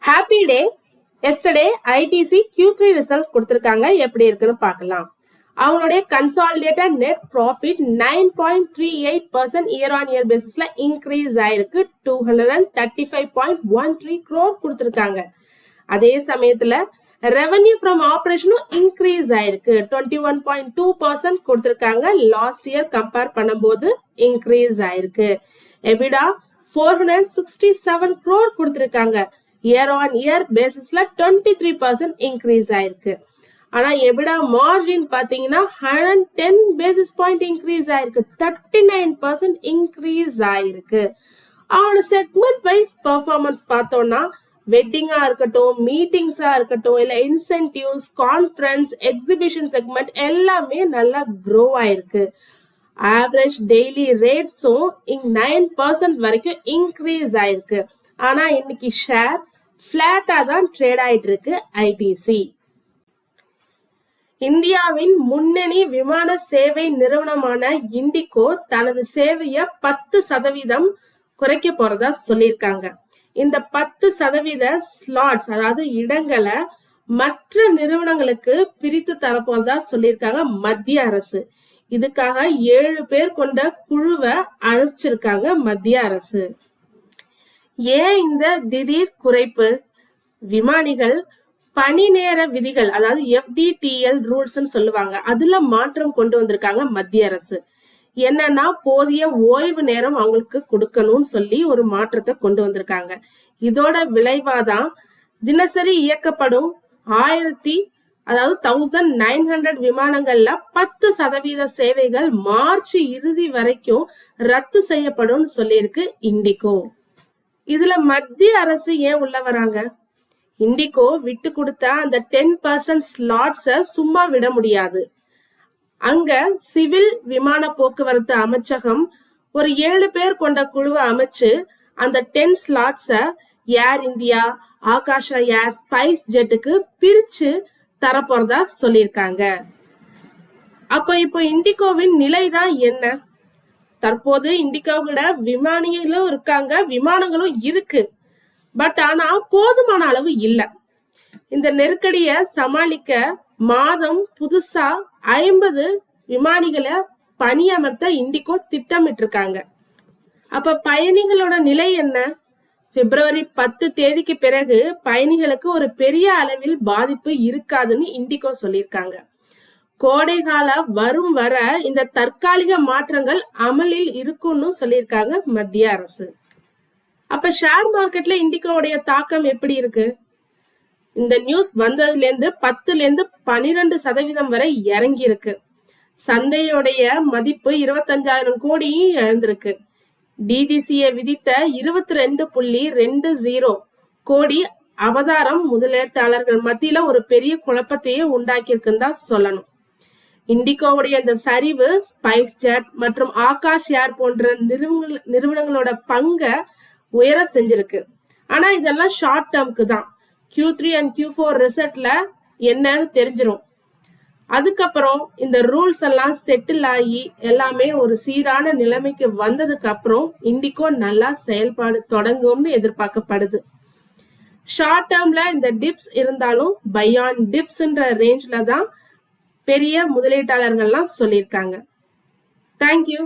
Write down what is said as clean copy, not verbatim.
Happy day. Yesterday ITC Q3 result கொடுத்திருக்காங்க. எப்படி இருக்குன்னு பார்க்கலாம். அவங்களுடைய consolidated net profit 9.38% year on year பேசிஸ்ல இன்க்ரீஸ் ஆயிருக்கு. 235.13 crore கொடுத்திருக்காங்க. அதே சமயத்துல ரெவென்யூ ஃப்ரம் ஆபரேஷனும் இன்க்ரீஸ் ஆயிருக்கு. 21.2% கொடுத்திருக்காங்க. லாஸ்ட் இயர் கம்பேர் பண்ணும்போது இன்க்ரீஸ் ஆயிருக்கு. எபிடா 467 crore கொடுத்திருக்காங்க. இயர் ஆன் இயர் பேசிஸ்ல 23% இன்க்ரீஸ் ஆயிருக்கு. ஆனா எபிடா மார்ஜின் பாத்தீங்கன்னா 110 பேசிஸ் பாயிண்ட் இன்க்ரீஸ் ஆயிருக்கு. 39% இன்க்ரீஸ் ஆயிருக்கு. அவனோட செக்மெண்ட் வைஸ் பெர்ஃபார்மன்ஸ் பார்த்தோம்னா வெட்டிங்கா இருக்கட்டும், மீட்டிங்ஸா இருக்கட்டும், இல்ல இன்சென்டிவ்ஸ், கான்ஃபரன்ஸ், எக்ஸிபிஷன் செக்மெண்ட் எல்லாமே நல்லா க்ரோ ஆயிருக்கு. ஆவரேஜ் டெய்லி ரேட்ஸும் 9% வரைக்கும் இன்க்ரீஸ் ஆயிருக்கு. ஆனா இன்னைக்கு ஷேர் பிளாட்டா தான் ட்ரேட் ஆயிட்டு இருக்கு. ஐடிசி இந்தியாவின் முன்னணி விமான சேவை நிறுவனமான இண்டிகோ தனது சேவையை 10% குறைக்க போறதா சொல்லியிருக்காங்க. இந்த 10% ஸ்லாட்ஸ், அதாவது இடங்களை மற்ற நிறுவனங்களுக்கு பிரித்து தரப்போறதா சொல்லியிருக்காங்க மத்திய அரசு. இதுக்காக 7 பேர் கொண்ட குழுவை அனுப்பிச்சிருக்காங்க மத்திய அரசு. ஏன் இந்த திடீர் குறைப்பு? விமானிகள் பணி நேர விதிகள், அதாவது FDTL ரூல்ஸ் சொல்லுவாங்க, அதுல மாற்றம் கொண்டு வந்திருக்காங்க மத்திய அரசு. என்னன்னா போதிய ஓய்வு நேரம் அவங்களுக்கு கொடுக்கணும்னு சொல்லி ஒரு மாற்றத்தை கொண்டு வந்திருக்காங்க. இதோட விளைவாதான் தினசரி இயக்கப்படும் 1900 விமானங்கள்ல 10% சேவைகள் மார்ச் இறுதி வரைக்கும் ரத்து செய்யப்படும் சொல்லியிருக்கு இண்டிகோ. இதுல மத்திய அரசு ஏன் உள்ள வராங்க? இண்டிகோ விட்டு கொடுத்த அந்த 10% ஸ்லாட்ஸ சும்மா விட முடியாது. அங்க சிவில் விமான போக்குவரத்து அமைச்சகம் ஒரு 7 பேர் கொண்ட குழுவை அமைச்சு அந்த 10 ஸ்லாட்ஸ ஏர் இந்தியா, ஆகாஷா ஏர், ஸ்பைஸ் ஜெட்டுக்கு பிரிச்சு தரப்போறதா சொல்லியிருக்காங்க. இப்போ இண்டிகோவின் நிலைதான் என்ன? தற்போது இண்டிகோவோட விமானிகளும் இருக்காங்க, விமானங்களும் இருக்கு. பட் ஆனா போதுமான அளவு இல்ல. இந்த நெருக்கடிய சமாளிக்க மாதம் புதுசா 50 விமானிகளை பணியமர்த்த இண்டிகோ திட்டமிட்டு இருக்காங்க. அப்ப பயணிகளோட நிலை என்ன? February 10 பிறகு பயணிகளுக்கு ஒரு பெரிய அளவில் பாதிப்பு இருக்காதுன்னு இண்டிகோ சொல்லியிருக்காங்க. கோடை கால வரும் வர இந்த தற்காலிக மாற்றங்கள் அமலில் இருக்கும்னு சொல்லியிருக்காங்க மத்திய அரசு. அப்ப ஷேர் மார்க்கெட்ல இண்டிகோவுடைய தாக்கம் எப்படி இருக்கு? இந்த நியூஸ் வந்ததுல இருந்து 10% வரை இறங்கி இருக்கு. சந்தையுடைய மதிப்பு 25,000 கோடி எழுந்திருக்கு. டிஜிசிஏ விதித்த 22.20 கோடி அபதாரம் முதலீட்டாளர்கள் மத்தியில ஒரு பெரிய குழப்பத்தையே உண்டாக்கி இருக்குன்னு தான் சொல்லணும். இண்டிகோவுடைய இந்த சரிவு ஸ்பைஸ் ஜெட் மற்றும் ஆகாஷ் ஏர் போன்ற நிறுவனங்களோட பங்க உயர செஞ்சிருக்கு. ஆனா இதெல்லாம் ஷார்ட் டேர்ம்க்கு தான். Q3 and Q4 ரிசல்ட்ல என்னன்னு தெரிஞ்சிரும். அதுக்கப்புறம் இந்த ரூல்ஸ் எல்லாம் செட்டில் ஆகி எல்லாமே ஒரு சீரான நிலைமைக்கு வந்ததுக்கு அப்புறம் இண்டிகோ நல்லா செயல்பாடு தொடங்கும்னு எதிர்பார்க்கப்படுது. ஷார்ட் டேர்ம்ல இந்த டிப்ஸ் இருந்தாலும் பை ஆன் டிப்ஸ்ன்ற ரேஞ்ச்ல தான் பெரிய முதலீட்டாளர்கள்லாம் சொல்லியிருக்காங்க. தேங்க்யூ.